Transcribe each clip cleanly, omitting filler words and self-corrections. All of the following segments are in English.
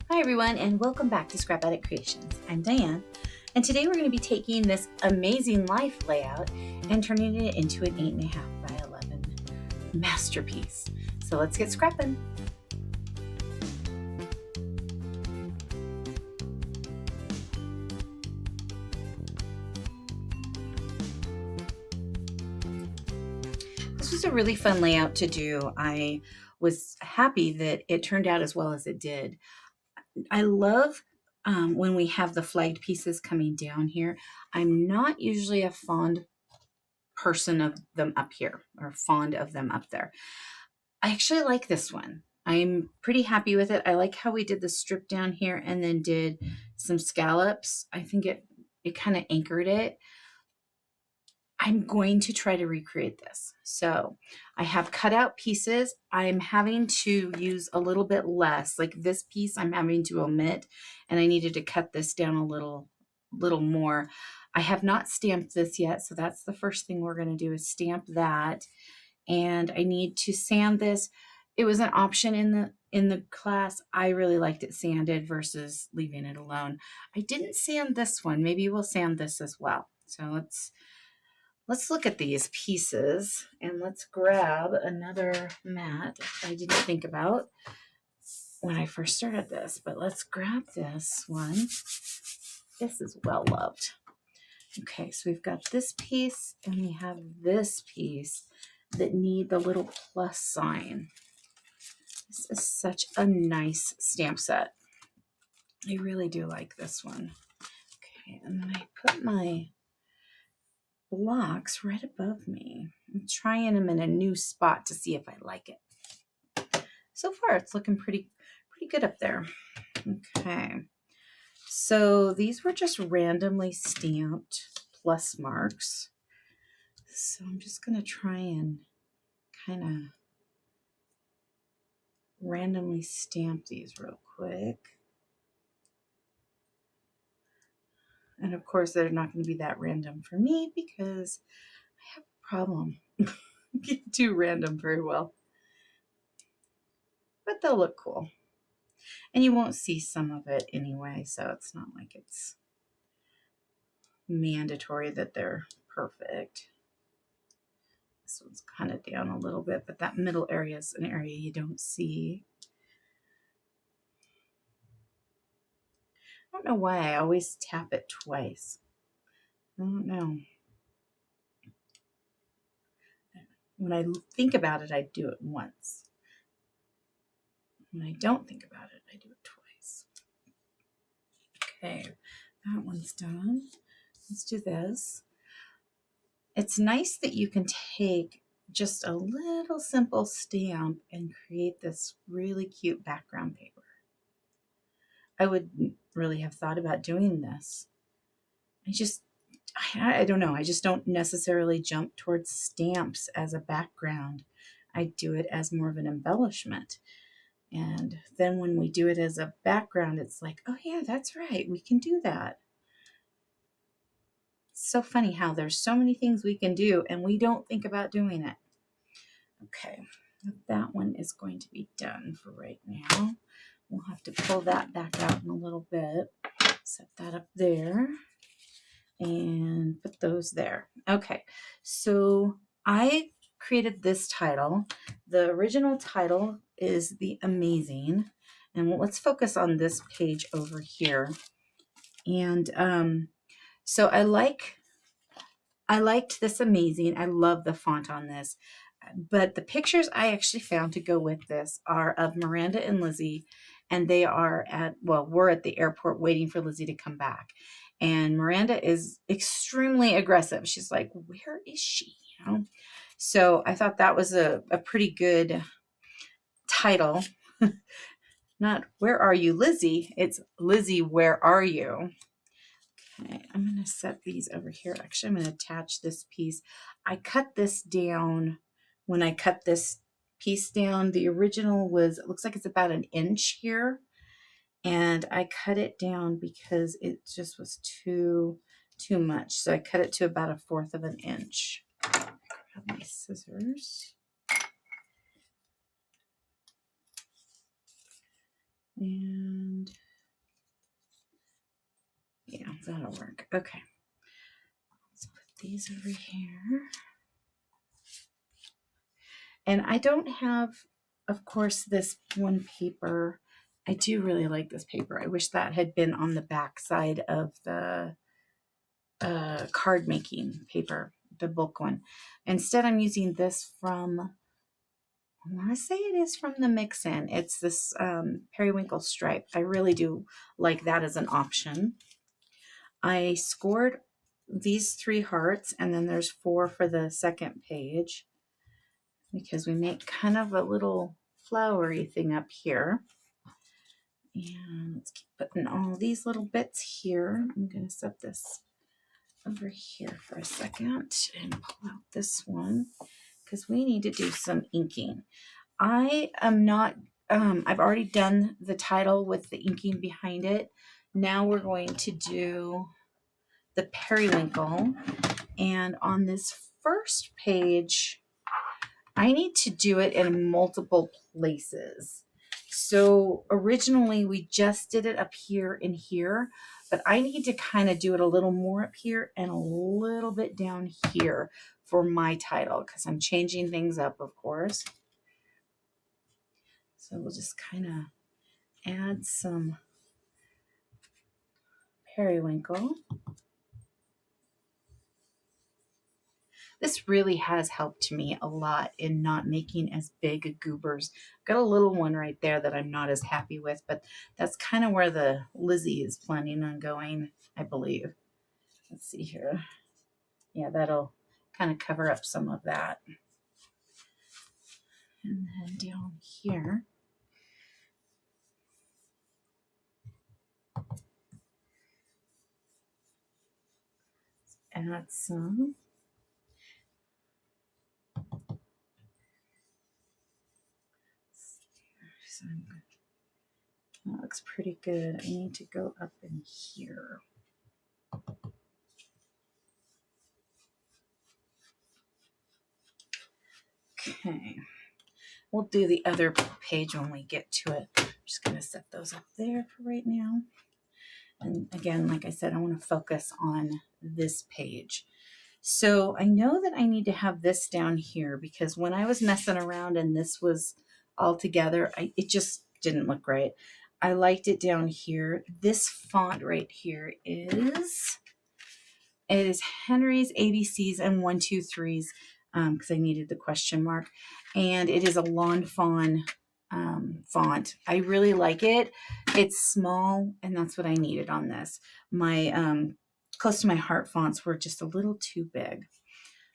Hi everyone, and welcome back to Scrap Addict Creations. I'm Diane, and today we're going to be taking this amazing life layout and turning it into an 8.5 by 11 masterpiece. So let's get scrapping. This was a really fun layout to do. I was happy that it turned out as well as it did. I love when we have the flagged pieces coming down here. I'm not usually a fond person of them up here, or fond of them up there. I actually like this one. I'm pretty happy with it. I like how we did the strip down here and then did some scallops. I think it kind of anchored it. I'm going to try to recreate this. So I have cut out pieces. I'm having to use a little bit less. Like this piece I'm having to omit, and I needed to cut this down a little more. I have not stamped this yet, so that's the first thing we're going to do is stamp that. And I need to sand this. It was an option in the class. I really liked it sanded versus leaving it alone. I didn't sand this one. Maybe we'll sand this as well. So let's look at these pieces, and let's grab another mat I didn't think about when I first started this, but let's grab this one. This is well loved. Okay, so we've got this piece and we have this piece that need the little plus sign. This is such a nice stamp set. I really do like this one. Okay, and then I put my blocks right above me. I'm trying them in a new spot to see if I like it. So far, it's looking pretty good up there. Okay, so these were just randomly stamped plus marks. So I'm just going to try and kind of randomly stamp these real quick. And of course, they're not going to be that random for me because I have a problem. Can't do random very well. But they'll look cool. And you won't see some of it anyway, so it's not like it's mandatory that they're perfect. This one's kind of down a little bit, but that middle area is an area you don't see. I don't know why I always tap it twice. I don't know. When I think about it, I do it once. When I don't think about it, I do it twice. Okay, that one's done. Let's do this. It's nice that you can take just a little simple stamp and create this really cute background paper. I wouldn't really have thought about doing this. I don't know. I just don't necessarily jump towards stamps as a background. I do it as more of an embellishment. And then when we do it as a background, it's like, oh yeah, that's right. We can do that. It's so funny how there's so many things we can do and we don't think about doing it. Okay, that one is going to be done for right now. We'll have to pull that back out in a little bit. Set that up there and put those there. Okay, so I created this title. The original title is The Amazing. And let's focus on this page over here. And so I liked this Amazing. I love the font on this. But the pictures I actually found to go with this are of Miranda and Lizzie, and they are we're at the airport waiting for Lizzie to come back. And Miranda is extremely aggressive. She's like, where is she? You know? So I thought that was a pretty good title. Not where are you, Lizzie? It's Lizzie, where are you? Okay, I'm going to set these over here. Actually, I'm going to attach this piece. I cut this down. When I cut this piece down, the original was, it looks like it's about 1 inch here. And I cut it down because it just was too much. So I cut it to about 1/4 of an inch. Grab my scissors. And That'll work. Okay. Let's put these over here. And I don't have, of course, this one paper. I do really like this paper. I wish that had been on the back side of the card making paper, the book one. Instead, I'm using this from, I want to say it is from the Mix-In. It's this periwinkle stripe. I really do like that as an option. I scored these 3 hearts, and then there's 4 for the second page, because we make kind of a little flowery thing up here. And let's keep putting all these little bits here. I'm going to set this over here for a second and pull out this one, because we need to do some inking. I am not, I've already done the title with the inking behind it. Now we're going to do the periwinkle. And on this first page, I need to do it in multiple places. So originally we just did it up here and here, but I need to kind of do it a little more up here and a little bit down here for my title, because I'm changing things up, of course. So we'll just kind of add some periwinkle. This really has helped me a lot in not making as big goobers. Got a little one right there that I'm not as happy with, but that's kind of where the Lizzie is planning on going, I believe. Let's see here. Yeah, that'll kind of cover up some of that. And then down here, add some. So that looks pretty good. I need to go up in here. Okay. We'll do the other page when we get to it. I'm just going to set those up there for right now. And again, like I said, I want to focus on this page. So I know that I need to have this down here, because when I was messing around and this was all together, it just didn't look right. I liked it down here. This font right here is Henry's ABCs and 1, 2, 3s, because I needed the question mark. And it is a Lawn Fawn font. I really like it. It's small, and that's what I needed on this. My close to my heart fonts were just a little too big.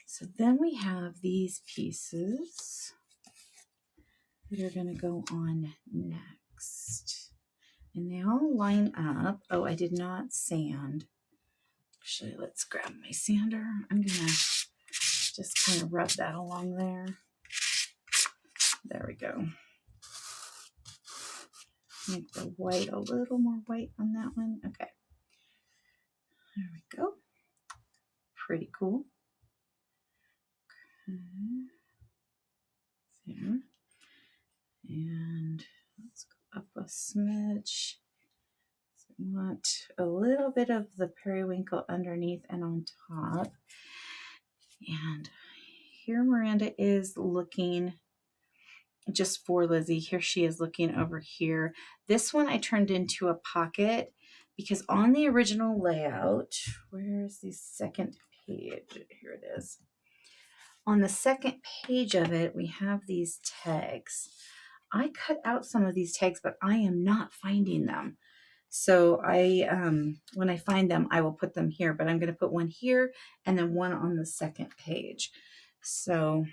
So then we have these pieces that are going to go on next. And they all line up. Oh, I did not sand. Actually, let's grab my sander. I'm going to just kind of rub that along there. There we go. Make the white a little more white on that one. Okay. There we go. Pretty cool. Okay. There. And let's go up a smidge. So we want a little bit of the periwinkle underneath and on top. And here Miranda is looking just for Lizzie. Here she is looking over here. This one I turned into a pocket, because on the original layout, where's the second page? Here it is. On the second page of it, we have these tags. I cut out some of these tags, but I am not finding them. So when I find them, I will put them here, but I'm going to put one here and then one on the second page. So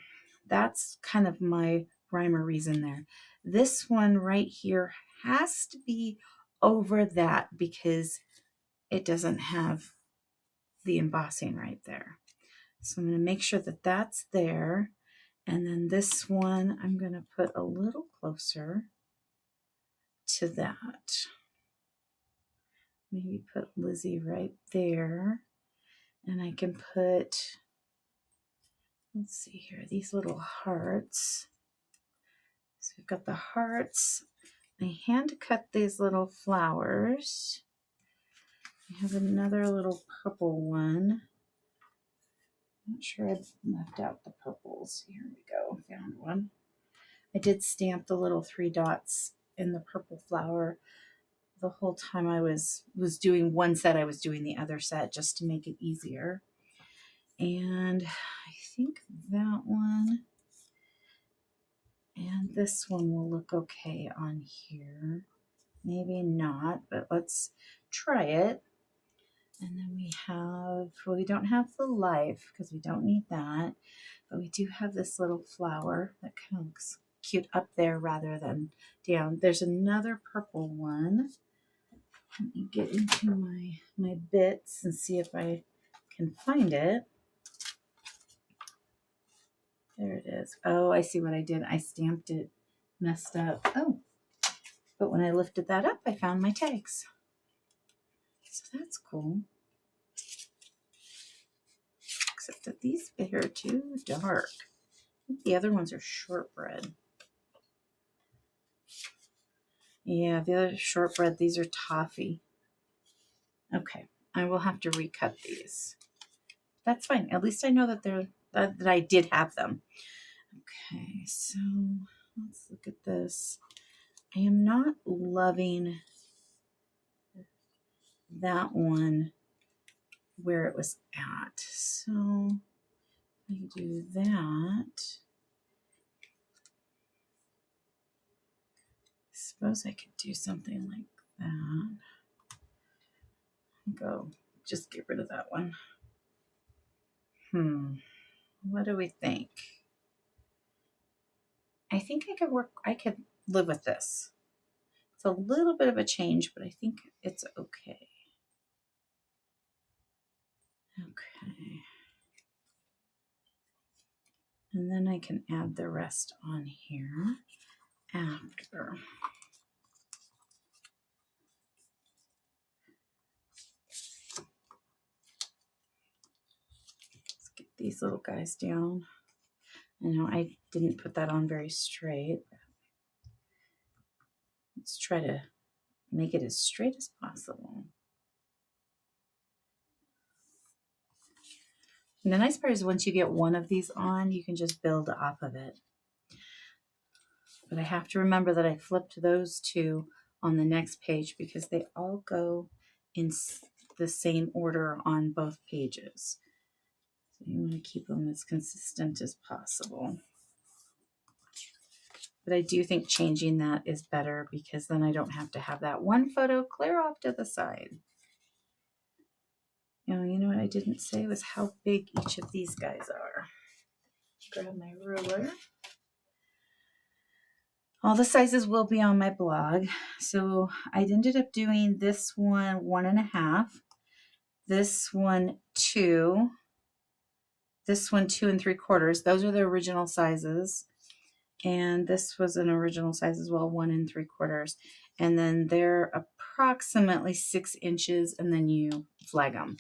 that's kind of my rhyme or reason there. This one right here has to be over that, because it doesn't have the embossing right there. So I'm going to make sure that that's there. And then this one, I'm going to put a little closer to that. Maybe put Lizzie right there. And I can put, let's see here, these little hearts. So we've got the hearts. I hand cut these little flowers. I have another little purple one. Not sure I left out the purples. Here we go. Found one. I did stamp the little 3 dots in the purple flower the whole time I was doing one set. I was doing the other set just to make it easier. And I think that one and this one will look okay on here. Maybe not, but let's try it. And then we have, well, we don't have the life because we don't need that, but we do have this little flower that kind of looks cute up there rather than down. There's another purple one. Let me get into my bits and see if I can find it. There it is. Oh, I see what I did. I stamped it messed up. Oh, but when I lifted that up, I found my tags. So that's cool. Except that these are too dark. I think the other ones are shortbread. Yeah, the other shortbread, these are toffee. Okay, I will have to recut these. That's fine. At least I know that that I did have them. Okay, so let's look at this. I am not loving that one where it was at. So I do that. I suppose I could do something like that. Go, just get rid of that one. What do we think? I think I could live with this. It's a little bit of a change, but I think it's okay. Okay. And then I can add the rest on here after. Let's get these little guys down. I know I didn't put that on very straight. Let's try to make it as straight as possible. And the nice part is once you get one of these on, you can just build off of it. But I have to remember that I flipped those two on the next page because they all go in the same order on both pages. So you want to keep them as consistent as possible. But I do think changing that is better because then I don't have to have that one photo clear off to the side. Now, you know what I didn't say was how big each of these guys are. Grab my ruler. All the sizes will be on my blog. So I ended up doing this one 1.5, this one 2, this one 2 3/4. Those are the original sizes. And this was an original size as well, 1 3/4. And then they're approximately 6 inches, and then you flag them.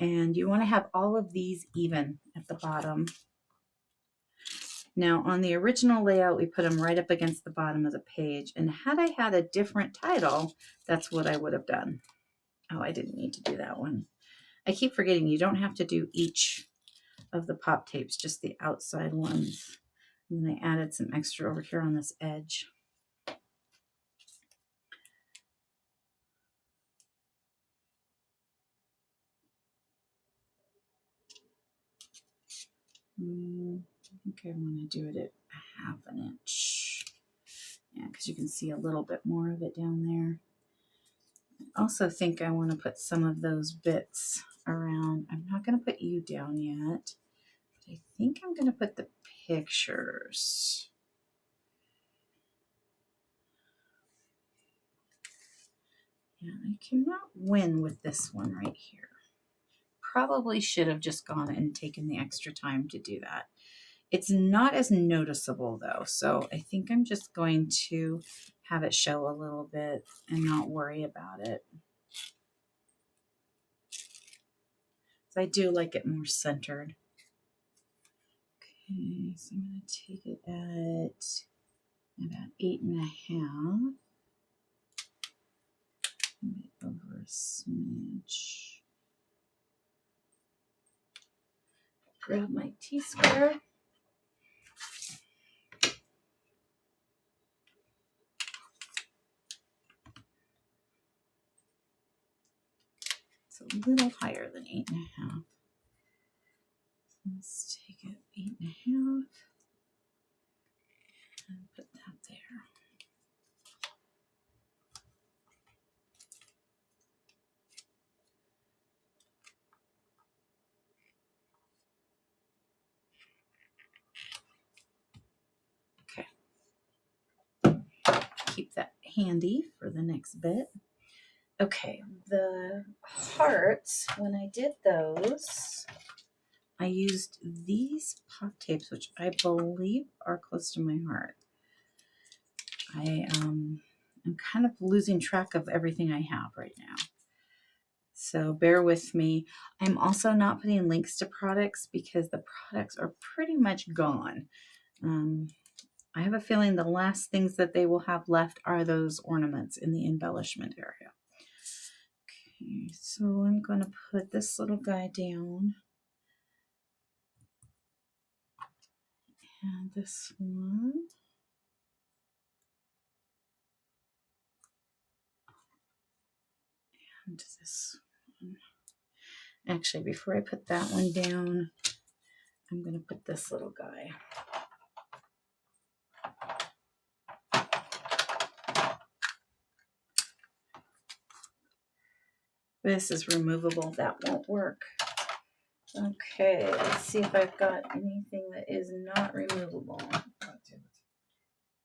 And you want to have all of these even at the bottom. Now, on the original layout, we put them right up against the bottom of the page. And had I had a different title, that's what I would have done. Oh, I didn't need to do that one. I keep forgetting you don't have to do each of the pop tapes, just the outside ones. And then I added some extra over here on this edge. I think I want to do it at 1/2 inch. Yeah, because you can see a little bit more of it down there. I also think I want to put some of those bits around. I'm not going to put you down yet, but I think I'm going to put the pictures. Yeah, I cannot win with this one right here. Probably should have just gone and taken the extra time to do that. It's not as noticeable though, so I think I'm just going to have it show a little bit and not worry about it. I do like it more centered. Okay, so I'm going to take it at about 8.5. Maybe over a smidge. Grab my T-square. It's a little higher than 8.5. Let's take it 8.5 and put that there. Keep that handy for the next bit. Okay, the hearts, when I did those, I used these pop tapes, which I believe are close to my heart. I'm kind of losing track of everything I have right now, so bear with me. I'm also not putting links to products because the products are pretty much gone. I have a feeling the last things that they will have left are those ornaments in the embellishment area. Okay, so I'm going to put this little guy down. And this one. And this one. Actually, before I put that one down, I'm going to put this little guy. This is removable. That won't work. Okay, let's see if I've got anything that is not removable.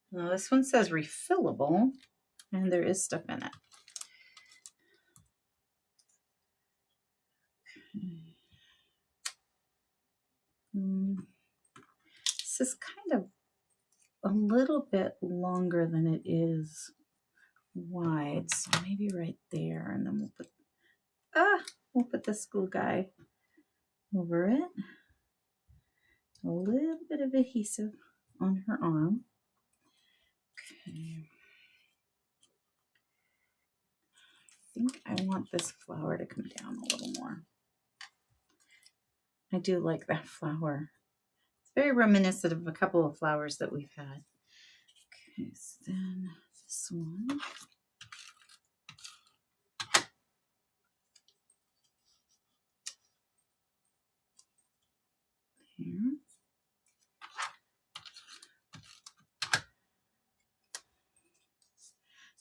Well, this one says refillable, and there is stuff in it. This is kind of a little bit longer than it is wide, so maybe right there, and then we'll put this little guy over it. A little bit of adhesive on her arm. Okay. I think I want this flower to come down a little more. I do like that flower. It's very reminiscent of a couple of flowers that we've had. Okay, so then this one. Here.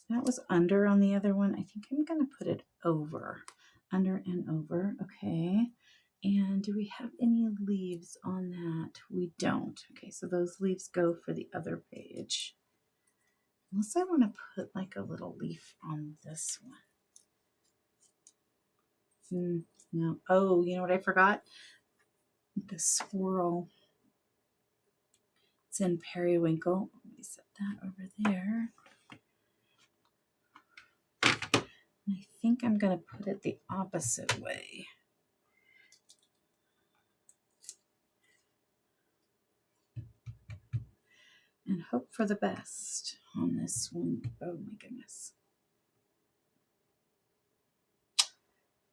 That was under on the other one. I think I'm going to put it over. Under and over. Okay. And do we have any leaves on that? We don't. Okay, so those leaves go for the other page. Unless I want to put like a little leaf on this one. No. Oh, you know what I forgot? The swirl. It's in periwinkle. Let me set that over there. I think I'm going to put it the opposite way. And hope for the best on this one. Oh my goodness.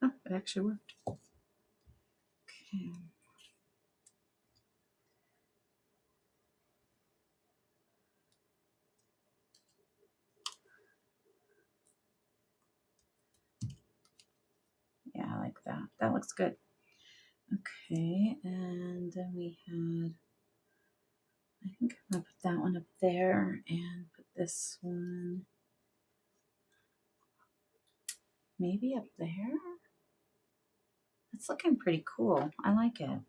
Oh, it actually worked. Okay. Yeah, I like that. That looks good. Okay, and then we had, I think I'm going to put that one up there and put this one maybe up there. It's looking pretty cool. I like it.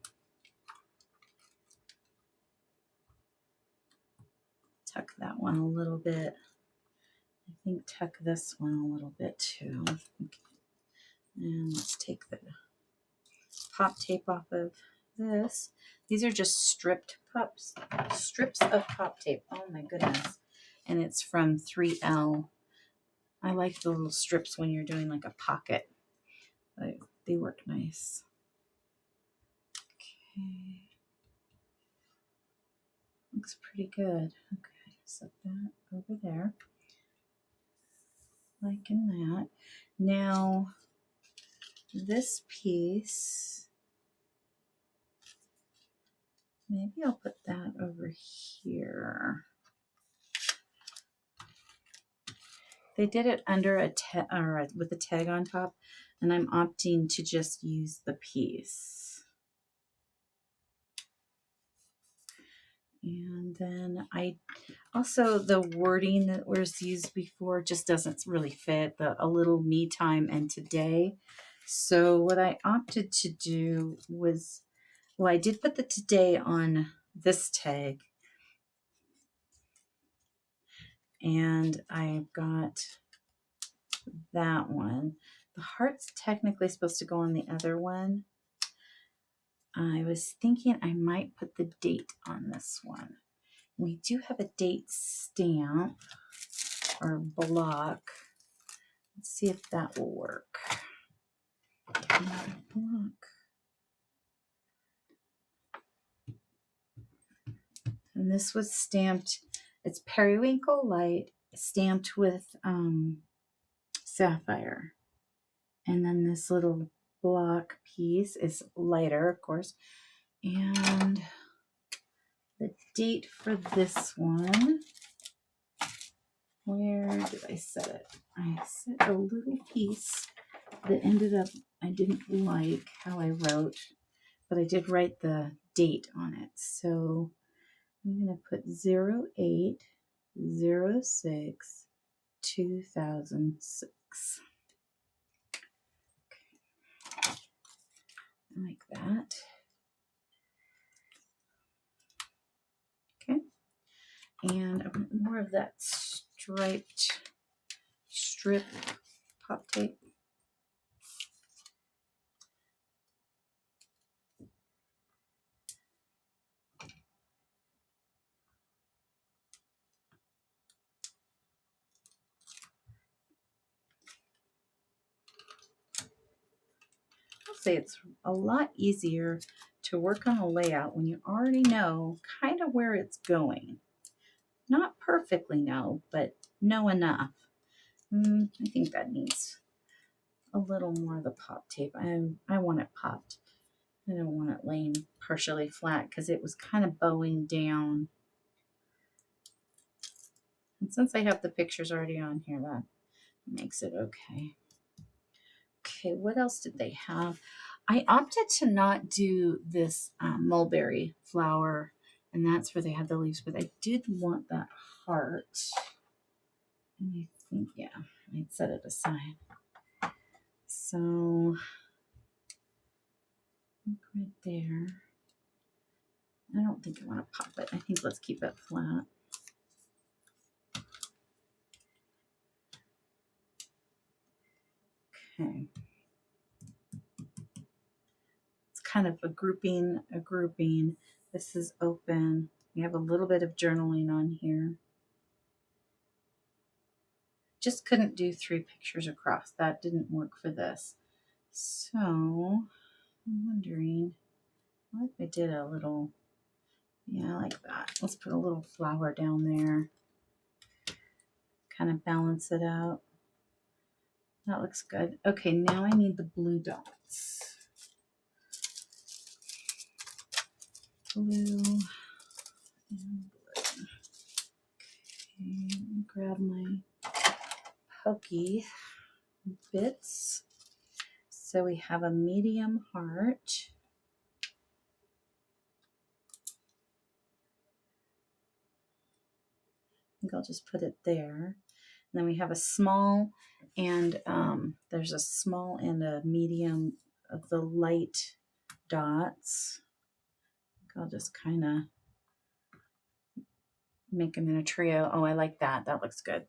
Tuck that one a little bit. I think tuck this one a little bit too. Okay. And let's take the pop tape off of this. These are just strips of pop tape. Oh my goodness. And it's from 3L. I like the little strips when you're doing like a pocket. They work nice. Okay. Looks pretty good. Okay, set that over there. Liking that. Now, this piece, maybe I'll put that over here. They did it under a tag, or with a tag on top, and I'm opting to just use the piece. And then I also, the wording that was used before just doesn't really fit, a little me time and today. So what I opted to do was, well, I did put the today on this tag, and I've got that one. The heart's technically supposed to go on the other one. I was thinking I might put the date on this one. We do have a date stamp or block. Let's see if that will work. Block. And this was stamped, it's periwinkle light, stamped with sapphire. And then this little block piece is lighter, of course. And the date for this one, where did I set it? I set a little piece that ended up, I didn't like how I wrote, but I did write the date on it. So I'm going to put 08/06/2006. Like that. Okay. And I want more of that striped strip pop tape. I'll say it's a lot easier to work on a layout when you already know kind of where it's going. Not perfectly know, but know enough. I think that needs a little more of the pop tape. I want it popped. I don't want it laying partially flat because it was kind of bowing down. And since I have the pictures already on here, that makes it okay. Okay, what else did they have? I opted to not do this mulberry flower, and that's where they had the leaves, but I did want that heart. And I think, yeah, I'd set it aside. So, right there. I don't think I want to pop it. I think let's keep it flat. Okay. It's kind of a grouping. This is open. We have a little bit of journaling on here. Just couldn't do 3 pictures across. That didn't work for this. So I'm wondering, what if I did a little, yeah, like that. Let's put a little flower down there. Kind of balance it out. That looks good. Okay, now I need the blue dots. Blue and blue. Okay, grab my pokey bits. So we have a medium heart. I think I'll just put it there. And then we have a small, and there's a small and a medium of the light dots. I'll just kind of make them in a trio. Oh, I like that. That looks good.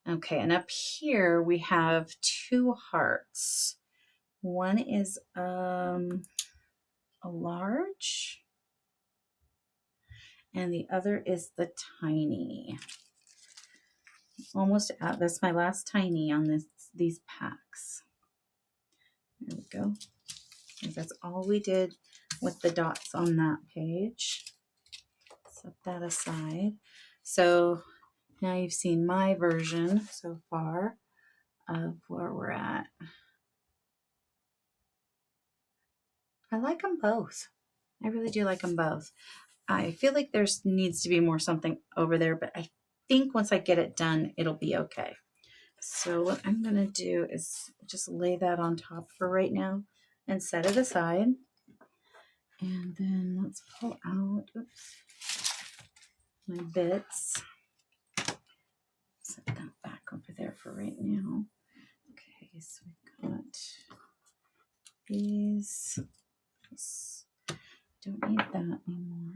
Okay, and up here we have 2 hearts. One is a large, and the other is the tiny. Almost out. That's my last tiny on these packs. There we go. And that's all we did with the dots on that page. Set that aside. So now you've seen my version so far of where we're at. I like them both. I really do like them both. I feel like there's needs to be more something over there, but I think once I get it done, it'll be okay. So what I'm going to do is just lay that on top for right now and set it aside. And then let's pull out, my bits. Set that back over there for right now. Okay, so we've got these. Don't need that anymore.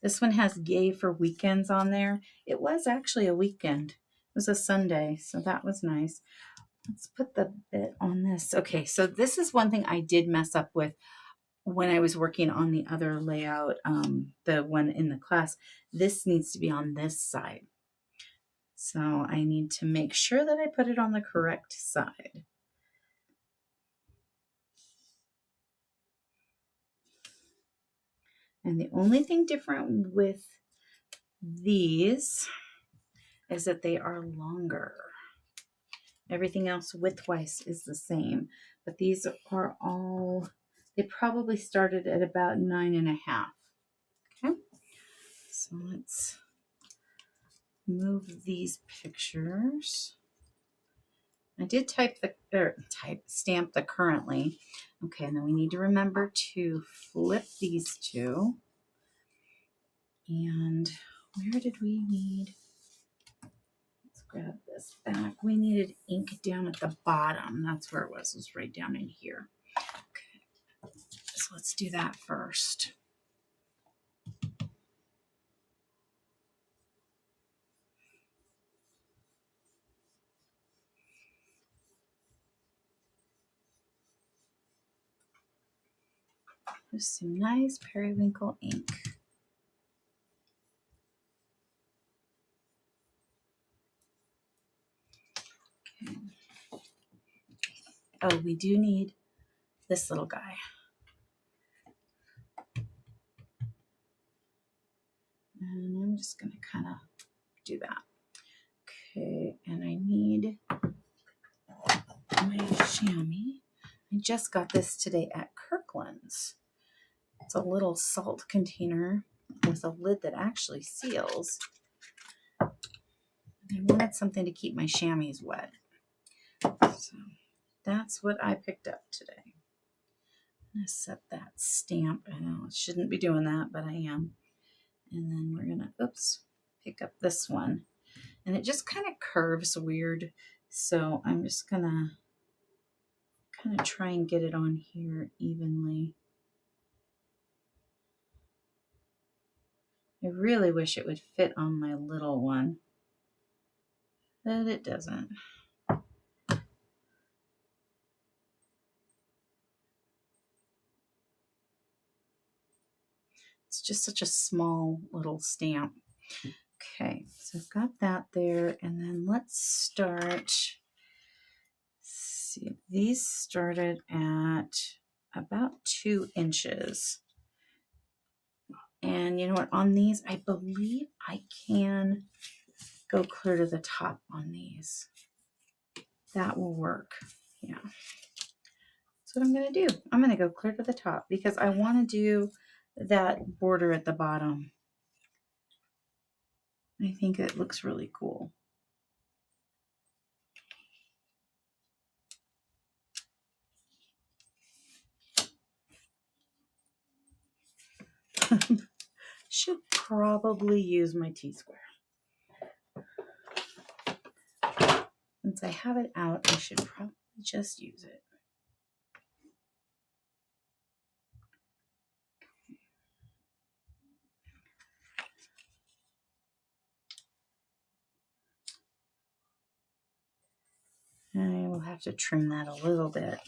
This one has yay for weekends on there. It was actually a weekend. It was a Sunday, so that was nice. Let's put the bit on this. Okay, so this is one thing I did mess up with when I was working on the other layout, the one in the class. This needs to be on this side. So I need to make sure that I put it on the correct side. And the only thing different with these is that they are longer. Everything else width-wise is the same, but these are all, they probably started at about 9.5. Okay, so let's move these pictures. I did stamp the currently. Okay, and then we need to remember to flip these two. And where did we need? Let's grab this back. We needed ink down at the bottom. That's where it was. It was right down in here. Okay, so let's do that first. There's some nice periwinkle ink. Okay. Oh, we do need this little guy. And I'm just going to kind of do that. Okay, and I need my chamois. I just got this today at Kirkland's. It's a little salt container with a lid that actually seals. I wanted something to keep my chamois wet. So that's what I picked up today. I'm going to set that stamp. I know I shouldn't be doing that, but I am. And then we're going to, pick up this one. And it just kind of curves weird. So I'm just going to kind of try and get it on here evenly. I really wish it would fit on my little one, but it doesn't. It's just such a small little stamp. Okay, so I've got that there, and then let's start. See, these started at about 2 inches. And you know what, on these, I believe I can go clear to the top on these. That will work, yeah. That's what I'm gonna do. I'm gonna go clear to the top because I wanna do that border at the bottom. I think it looks really cool. Should probably use my T-square. Since I have it out, I should probably just use it. I will have to trim that a little bit.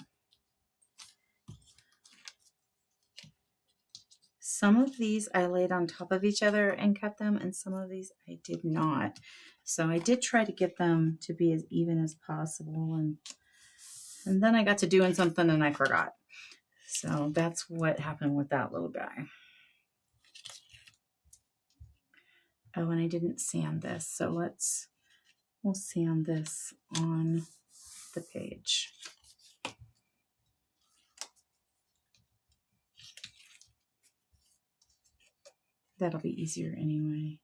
Some of these I laid on top of each other and cut them, and some of these I did not. So I did try to get them to be as even as possible, and then I got to doing something and I forgot. So that's what happened with that little guy. Oh, and I didn't sand this. So we'll sand this on the page. That'll be easier anyway.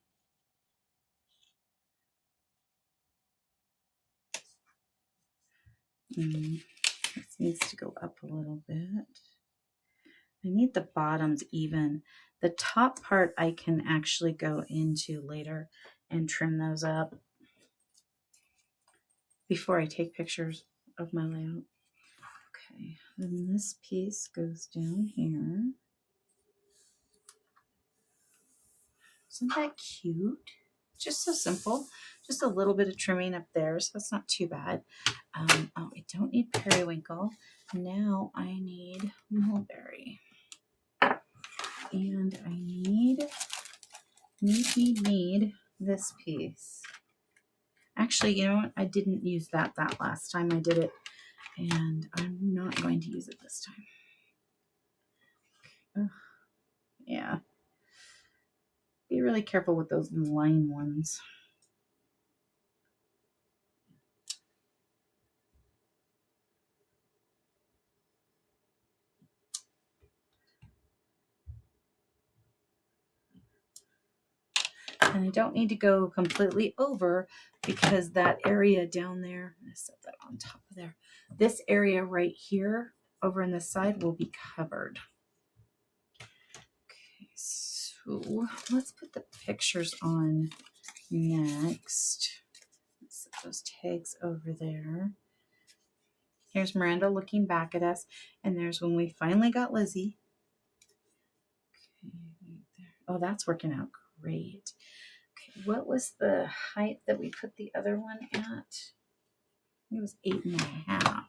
This needs to go up a little bit. I need the bottoms even. The top part I can actually go into later and trim those up before I take pictures of my layout. Okay, then this piece goes down here. Isn't that cute? Just so simple. Just a little bit of trimming up there, so that's not too bad. Oh, I don't need periwinkle. Now I need mulberry. And I need this piece. Actually, you know what? I didn't use that last time I did it, and I'm not going to use it this time. Ugh. Yeah. Be really careful with those line ones. And I don't need to go completely over because that area down there, I'm going to set that on top of there. This area right here over on this side will be covered. Okay, so let's put the pictures on next. Let's set those tags over there. Here's Miranda looking back at us, and there's when we finally got Lizzie. Okay, right there. Oh, that's working out great. Okay, what was the height that we put the other one at? It was 8.5.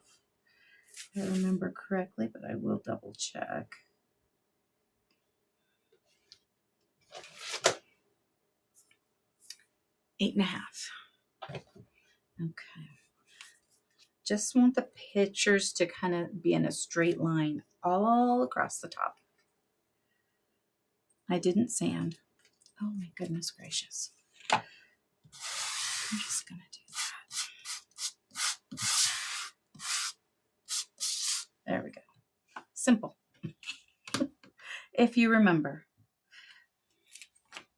If I remember correctly, but I will double check. 8.5. Okay. Just want the pictures to kind of be in a straight line all across the top. I didn't sand. Oh my goodness gracious. I'm just going to do that. There we go. Simple. If you remember.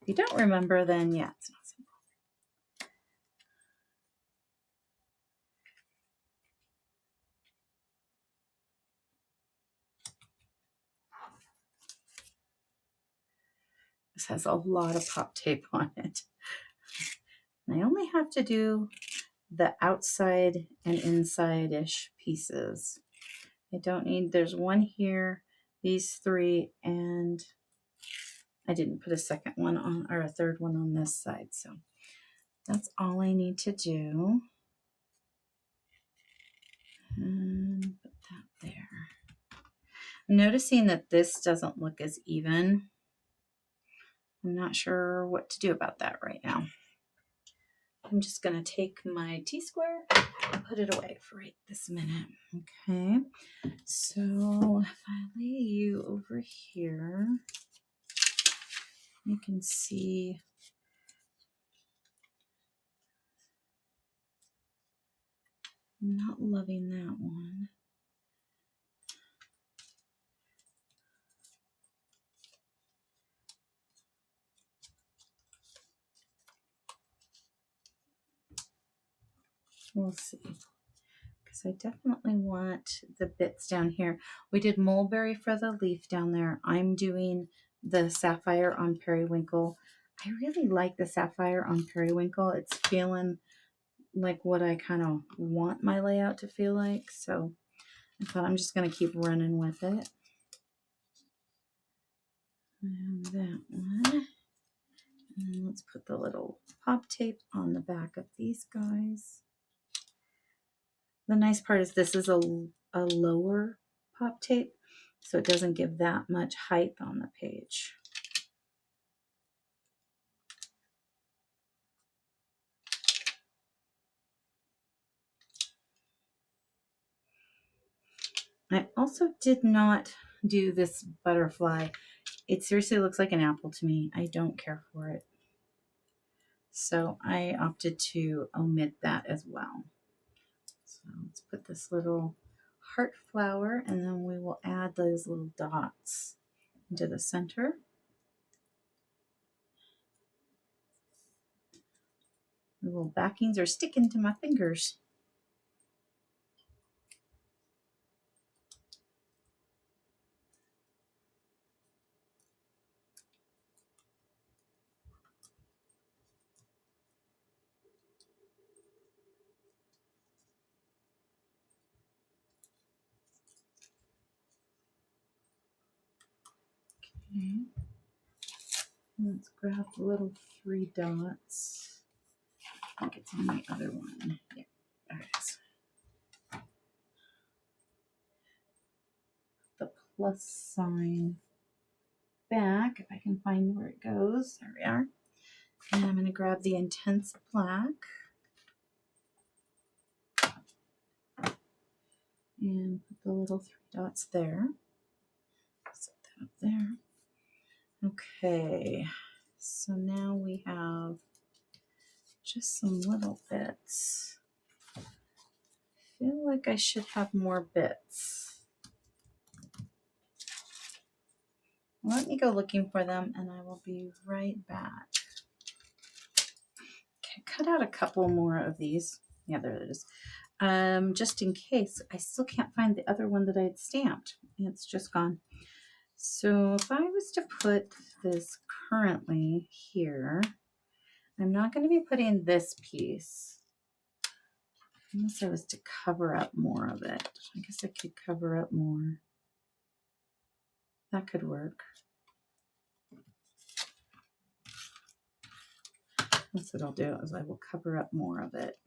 If you don't remember, then yeah, it's not simple. This has a lot of pop tape on it. And I only have to do the outside and inside-ish pieces. I don't need, there's one here, these three, and I didn't put a second one on, or a third one on this side. So that's all I need to do. And put that there. I'm noticing that this doesn't look as even. I'm not sure what to do about that right now. I'm just going to take my T-square and put it away for right this minute. Okay, so if I lay you over here, you can see I'm not loving that one. We'll see. Because I definitely want the bits down here. We did mulberry for the leaf down there. I'm doing the sapphire on periwinkle. I really like the sapphire on periwinkle. It's feeling like what I kind of want my layout to feel like. So I thought I'm just going to keep running with it. And that one. And let's put the little pop tape on the back of these guys. The nice part is this is a lower pop tape, so it doesn't give that much height on the page. I also did not do this butterfly. It seriously looks like an apple to me. I don't care for it. So I opted to omit that as well. So let's put this little heart flower, and then we will add those little dots into the center. The little backings are sticking to my fingers. Okay. Let's grab the little 3 dots. I think it's on the other one. Yeah, there it is. The plus sign back, if I can find where it goes. There we are. And I'm going to grab the intense black and put the little 3 dots there. Set that up there. Okay, so now we have just some little bits. I feel like I should have more bits. Let me go looking for them and I will be right back. Okay, cut out a couple more of these. Yeah, there it is. Just in case, I still can't find the other one that I had stamped. It's just gone. So if I was to put this currently here, I'm not going to be putting this piece. Unless I was to cover up more of it. I guess I could cover up more. That could work. That's what I'll do, is I will cover up more of it.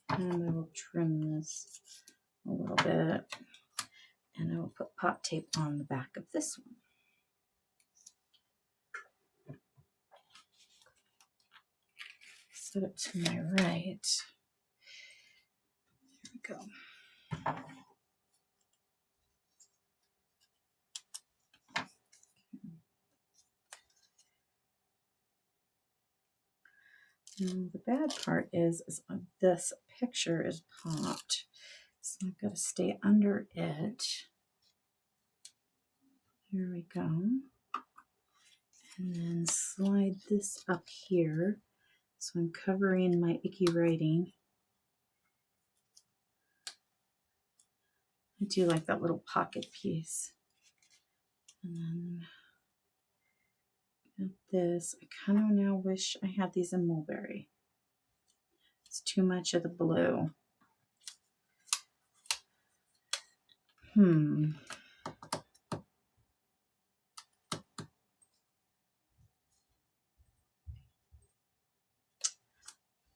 And I will trim this a little bit. And I will put pop tape on the back of this one. Set it to my right. There we go. And the bad part is this picture is popped. So I've got to stay under it. Here we go. And then slide this up here. So I'm covering my icky writing. I do like that little pocket piece. And then got this. I kind of now wish I had these in mulberry. It's too much of the blue.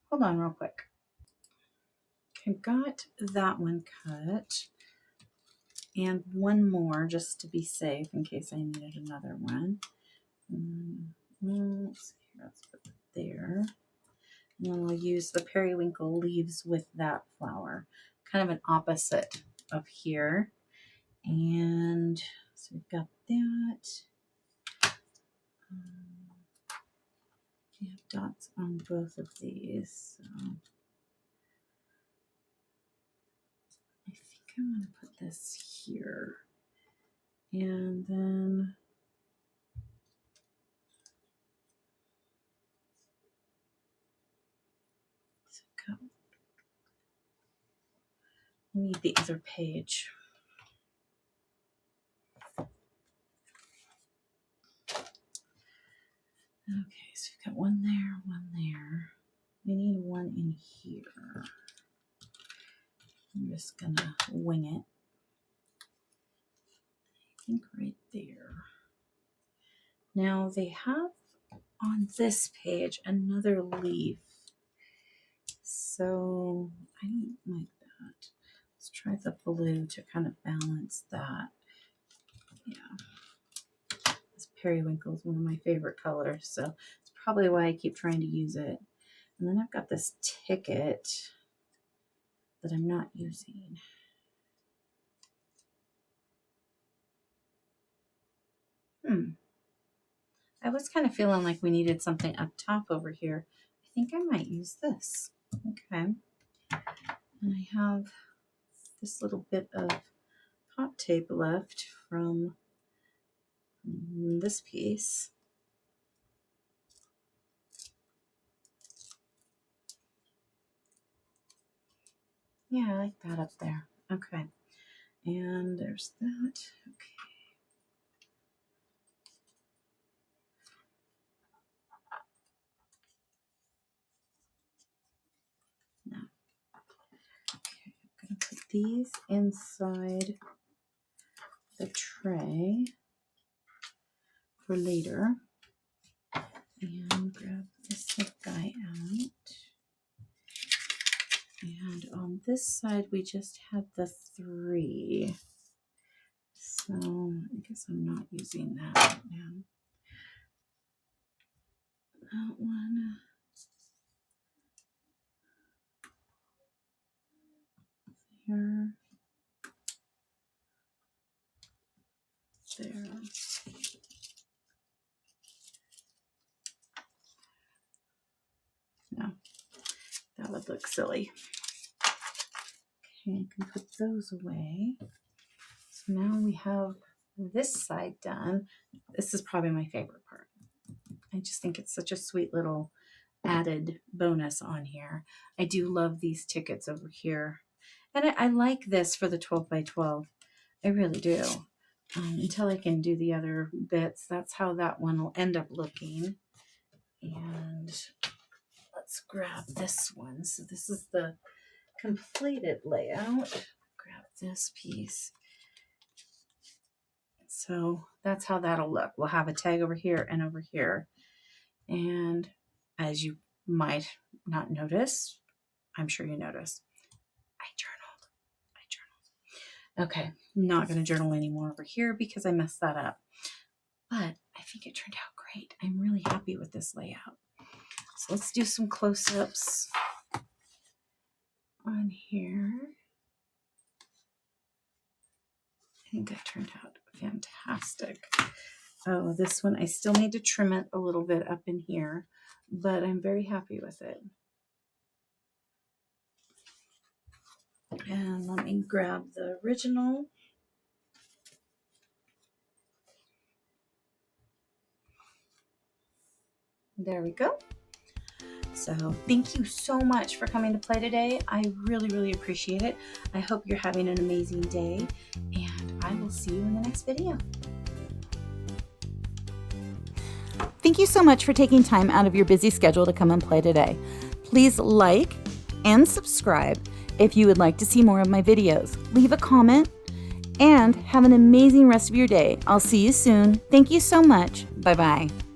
Hold on real quick. I got that one cut. And one more just to be safe in case I needed another one. Let's see, let's put it there. And then I'll use the periwinkle leaves with that flower. Kind of an opposite of here. And so we've got that. We have dots on both of these. So I think I'm going to put this here. And then we need the other page. Okay, so we've got one there, one there. We need one in here. I'm just gonna wing it. I think right there. Now they have on this page another leaf. So I don't like that. Let's try the blue to kind of balance that. Yeah. This periwinkle is one of my favorite colors, so it's probably why I keep trying to use it. And then I've got this ticket that I'm not using. I was kind of feeling like we needed something up top over here. I think I might use this. Okay. And I have this little bit of hot tape left from this piece. Yeah, I like that up there. Okay. And there's that. Okay. Now, okay, I'm going to put these inside the tray for later. And grab this guy out. And on this side, we just had the 3. So I guess I'm not using that right now. That one. Here. There. No, that would look silly. Okay, I can put those away. So now we have this side done. This is probably my favorite part. I just think it's such a sweet little added bonus on here. I do love these tickets over here. And I like this for the 12 by 12. I really do. Until I can do the other bits. That's how that one will end up looking. And let's grab this one. So this is the completed layout. Grab this piece. So that's how that'll look. We'll have a tag over here and over here. And as you might not notice, I'm sure you noticed, I journaled. Okay, I'm not going to journal anymore over here because I messed that up. But I think it turned out great. I'm really happy with this layout. So let's do some close-ups on here. I think that turned out fantastic. Oh, this one, I still need to trim it a little bit up in here, but I'm very happy with it. And let me grab the original. There we go. So thank you so much for coming to play today. I really, really appreciate it. I hope you're having an amazing day, and I will see you in the next video. Thank you so much for taking time out of your busy schedule to come and play today. Please like and subscribe if you would like to see more of my videos. Leave a comment and have an amazing rest of your day. I'll see you soon. Thank you so much. Bye-bye.